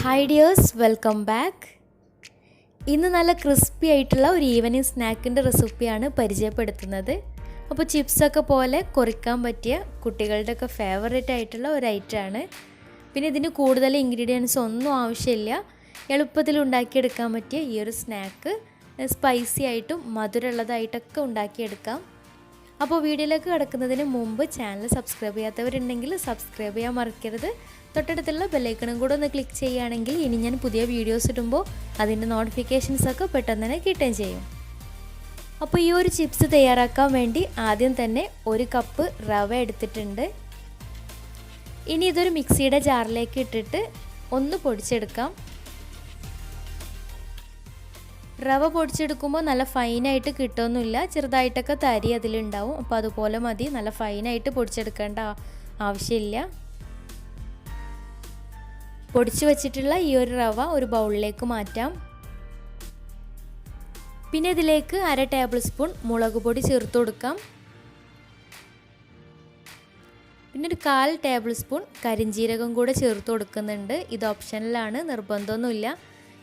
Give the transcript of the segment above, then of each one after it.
Hi dears, welcome back. ഇന്ന് നല്ല crispy ആയിട്ടുള്ള ഒരു ഈവനിങ് സ്നാക്കിൻ്റെ റെസിപ്പിയാണ് പരിചയപ്പെടുത്തുന്നത്. അപ്പോൾ ചിപ്സൊക്കെ പോലെ കുറിക്കാൻ പറ്റിയ കുട്ടികളുടെയൊക്കെ ഫേവറേറ്റ് ആയിട്ടുള്ള ഒരു ഐറ്റമാണ്. പിന്നെ ഇതിന് കൂടുതൽ ഇൻഗ്രീഡിയൻസ് ഒന്നും ആവശ്യമില്ല. എളുപ്പത്തിൽ ഉണ്ടാക്കിയെടുക്കാൻ പറ്റിയ ഈ ഒരു സ്നാക്ക് സ്പൈസി ആയിട്ടും മധുരമുള്ളതായിട്ടൊക്കെ ഉണ്ടാക്കിയെടുക്കാം. അപ്പോൾ വീഡിയോയിലേക്ക് കിടക്കുന്നതിന് മുമ്പ് ചാനൽ സബ്സ്ക്രൈബ് ചെയ്യാത്തവരുണ്ടെങ്കിൽ സബ്സ്ക്രൈബ് ചെയ്യാൻ മറക്കരുത്. തൊട്ടടുത്തുള്ള ബെല്ലൈക്കണും കൂടെ ഒന്ന് ക്ലിക്ക് ചെയ്യുകയാണെങ്കിൽ ഇനി ഞാൻ പുതിയ വീഡിയോസ് ഇടുമ്പോൾ അതിൻ്റെ നോട്ടിഫിക്കേഷൻസൊക്കെ പെട്ടെന്ന് തന്നെ കിട്ടുകയും ചെയ്യും. അപ്പോൾ ഈ ഒരു ചിപ്സ് തയ്യാറാക്കാൻ വേണ്ടി ആദ്യം തന്നെ 1 കപ്പ് റവ എടുത്തിട്ടുണ്ട്. ഇനി ഇതൊരു മിക്സിയുടെ ജാറിലേക്ക് ഇട്ടിട്ട് ഒന്ന് പൊടിച്ചെടുക്കാം. റവ പൊടിച്ചെടുക്കുമ്പോൾ നല്ല ഫൈനായിട്ട് കിട്ടുമൊന്നുമില്ല, ചെറുതായിട്ടൊക്കെ തരി അതിലുണ്ടാവും. അപ്പോൾ അതുപോലെ മതി, നല്ല ഫൈനായിട്ട് പൊടിച്ചെടുക്കേണ്ട ആവശ്യമില്ല. പൊടിച്ചു വച്ചിട്ടുള്ള ഈ ഒരു റവ ഒരു ബൗളിലേക്ക് മാറ്റാം. പിന്നെ ഇതിലേക്ക് 1/2 ടേബിൾ സ്പൂൺ മുളക് പൊടി ചേർത്ത് കൊടുക്കാം. പിന്നെ ഒരു 1/4 ടേബിൾ സ്പൂൺ കരിഞ്ജീരകം കൂടെ ചേർത്ത് കൊടുക്കുന്നുണ്ട്. ഇത് ഓപ്ഷനിലാണ്, നിർബന്ധമൊന്നുമില്ല.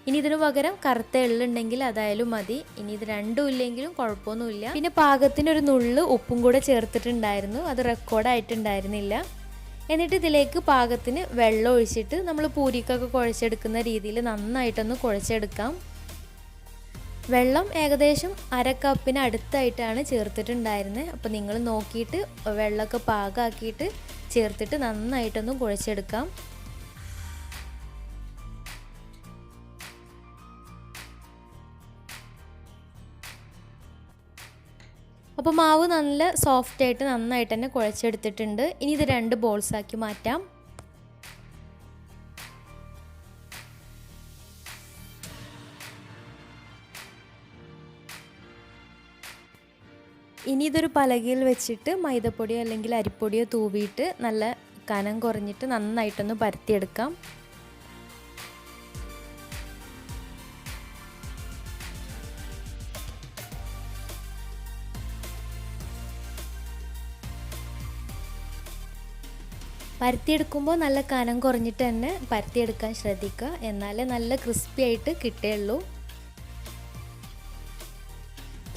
ഇനി ഇതിനു പകരം കറുത്ത എള്ളുണ്ടെങ്കിൽ അതായാലും മതി. ഇനി ഇത് രണ്ടും ഇല്ലെങ്കിലും കുഴപ്പമൊന്നുമില്ല. പിന്നെ പാകത്തിനൊരു നുള്ള് ഉപ്പും കൂടെ ചേർത്തിട്ടുണ്ടായിരുന്നു, അത് റെക്കോർഡായിട്ടുണ്ടായിരുന്നില്ല. എന്നിട്ട് ഇതിലേക്ക് പാകത്തിന് വെള്ളം ഒഴിച്ചിട്ട് നമ്മൾ പൂരിക്കൊക്കെ കുഴച്ചെടുക്കുന്ന രീതിയിൽ നന്നായിട്ടൊന്ന് കുഴച്ചെടുക്കാം. വെള്ളം ഏകദേശം 1/2 കപ്പിന് അടുത്തായിട്ടാണ് ചേർത്തിട്ടുണ്ടായിരുന്നത്. അപ്പോൾ നിങ്ങൾ നോക്കിയിട്ട് വെള്ളമൊക്കെ പാകമാക്കിയിട്ട് ചേർത്തിട്ട് നന്നായിട്ടൊന്ന് കുഴച്ചെടുക്കാം. അപ്പോൾ മാവ് നല്ല സോഫ്റ്റായിട്ട് നന്നായിട്ട് തന്നെ കുഴച്ചെടുത്തിട്ടുണ്ട്. ഇനി ഇത് 2 ബോൾസാക്കി മാറ്റാം. ഇനി ഇതൊരു പലകയിൽ വെച്ചിട്ട് മൈദപ്പൊടിയോ അല്ലെങ്കിൽ അരിപ്പൊടിയോ തൂവിയിട്ട് നല്ല കനം കുറഞ്ഞിട്ട് നന്നായിട്ടൊന്ന് പരത്തിയെടുക്കാം. പരത്തിയെടുക്കുമ്പോൾ നല്ല കനം കുറഞ്ഞിട്ട് തന്നെ പരത്തിയെടുക്കാൻ ശ്രദ്ധിക്കുക, എന്നാലേ നല്ല ക്രിസ്പി ആയിട്ട് കിട്ടുകയുള്ളൂ.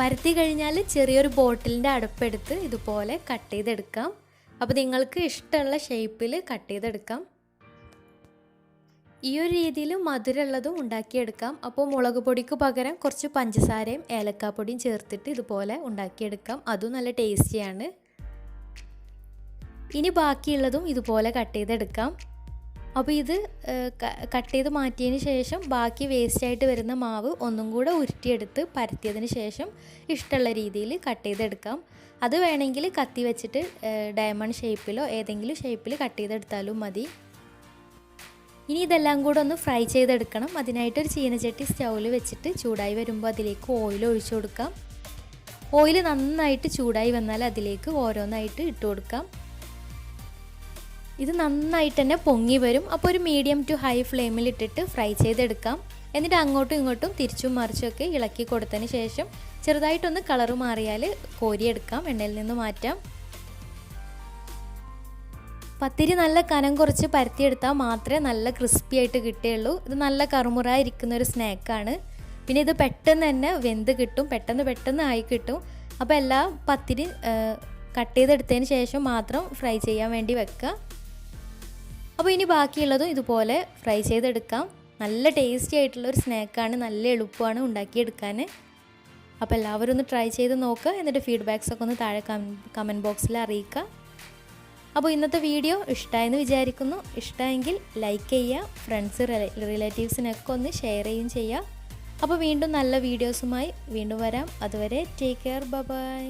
പരത്തി കഴിഞ്ഞാൽ ചെറിയൊരു ബോട്ടിലിൻ്റെ അടപ്പെടുത്ത് ഇതുപോലെ കട്ട് ചെയ്തെടുക്കാം. അപ്പോൾ നിങ്ങൾക്ക് ഇഷ്ടമുള്ള ഷേപ്പിൽ കട്ട് ചെയ്തെടുക്കാം. ഈ ഒരു രീതിയിൽ മധുരമുള്ളതും ഉണ്ടാക്കിയെടുക്കാം. അപ്പോൾ മുളക് പൊടിക്ക് പകരം കുറച്ച് പഞ്ചസാരയും ഏലക്കാപ്പൊടിയും ചേർത്തിട്ട് ഇതുപോലെ ഉണ്ടാക്കിയെടുക്കാം. അതും നല്ല ടേസ്റ്റിയാണ്. ഇനി ബാക്കിയുള്ളതും ഇതുപോലെ കട്ട് ചെയ്തെടുക്കാം. അപ്പോൾ ഇത് കട്ട് ചെയ്ത് മാറ്റിയതിന് ശേഷം ബാക്കി വേസ്റ്റായിട്ട് വരുന്ന മാവ് ഒന്നും കൂടെ ഉരുട്ടിയെടുത്ത് പരത്തിയതിന് ശേഷം ഇഷ്ടമുള്ള രീതിയിൽ കട്ട് ചെയ്തെടുക്കാം. അത് വേണമെങ്കിൽ കത്തി വെച്ചിട്ട് ഡയമണ്ട് ഷേപ്പിലോ ഏതെങ്കിലും ഷേപ്പിൽ കട്ട് ചെയ്തെടുത്താലും മതി. ഇനി ഇതെല്ലാം കൂടെ ഒന്ന് ഫ്രൈ ചെയ്തെടുക്കണം. അതിനായിട്ടൊരു ചീനച്ചട്ടി സ്റ്റൗവിൽ വെച്ചിട്ട് ചൂടായി വരുമ്പോൾ അതിലേക്ക് ഓയിൽ ഒഴിച്ചു കൊടുക്കാം. ഓയിൽ നന്നായിട്ട് ചൂടായി വന്നാൽ അതിലേക്ക് ഓരോന്നായിട്ട് ഇട്ട് കൊടുക്കാം. ഇത് നന്നായിട്ട് തന്നെ പൊങ്ങി വരും. അപ്പോൾ ഒരു മീഡിയം ടു ഹൈ ഫ്ലെയിമിൽ ഇട്ടിട്ട് ഫ്രൈ ചെയ്തെടുക്കാം. എന്നിട്ട് അങ്ങോട്ടും ഇങ്ങോട്ടും തിരിച്ചും മറിച്ചൊക്കെ ഇളക്കി കൊടുത്തതിന് ശേഷം ചെറുതായിട്ടൊന്ന് കളറ് മാറിയാൽ കോരിയെടുക്കാം, എണ്ണയിൽ നിന്ന് മാറ്റാം. പത്തിരി നല്ല കനം കുറച്ച് പരത്തിയെടുത്താൽ മാത്രമേ നല്ല ക്രിസ്പി ആയിട്ട് കിട്ടുകയുള്ളൂ. ഇത് നല്ല കറുമുറായിരിക്കുന്ന ഒരു സ്നാക്കാണ്. പിന്നെ ഇത് പെട്ടെന്ന് തന്നെ വെന്ത് കിട്ടും, പെട്ടെന്ന് ആയി കിട്ടും. അപ്പോൾ എല്ലാ പത്തിരി കട്ട് ചെയ്തെടുത്തതിന് ശേഷം മാത്രം ഫ്രൈ ചെയ്യാൻ വേണ്ടി വെക്കുക. അപ്പോൾ ഇനി ബാക്കിയുള്ളതും ഇതുപോലെ ഫ്രൈ ചെയ്തെടുക്കാം. നല്ല ടേസ്റ്റി ആയിട്ടുള്ളൊരു സ്നാക്കാണ്, നല്ല എളുപ്പമാണ് ഉണ്ടാക്കിയെടുക്കാൻ. അപ്പോൾ എല്ലാവരും ഒന്ന് ട്രൈ ചെയ്ത് നോക്കുക. എന്നിട്ട് ഫീഡ്ബാക്സൊക്കെ ഒന്ന് താഴെ കമൻറ്റ് ബോക്സിൽ അറിയിക്കുക. അപ്പോൾ ഇന്നത്തെ വീഡിയോ ഇഷ്ടമായെന്ന് വിചാരിക്കുന്നു. ഇഷ്ടമെങ്കിൽ ലൈക്ക് ചെയ്യുക, ഫ്രണ്ട്സ് റിലേറ്റീവ്സിനൊക്കെ ഒന്ന് ഷെയർ ചെയ്യുകയും ചെയ്യുക. അപ്പോൾ വീണ്ടും നല്ല വീഡിയോസുമായി വീണ്ടും വരാം. അതുവരെ ടേക്ക് കെയർ, ബൈ.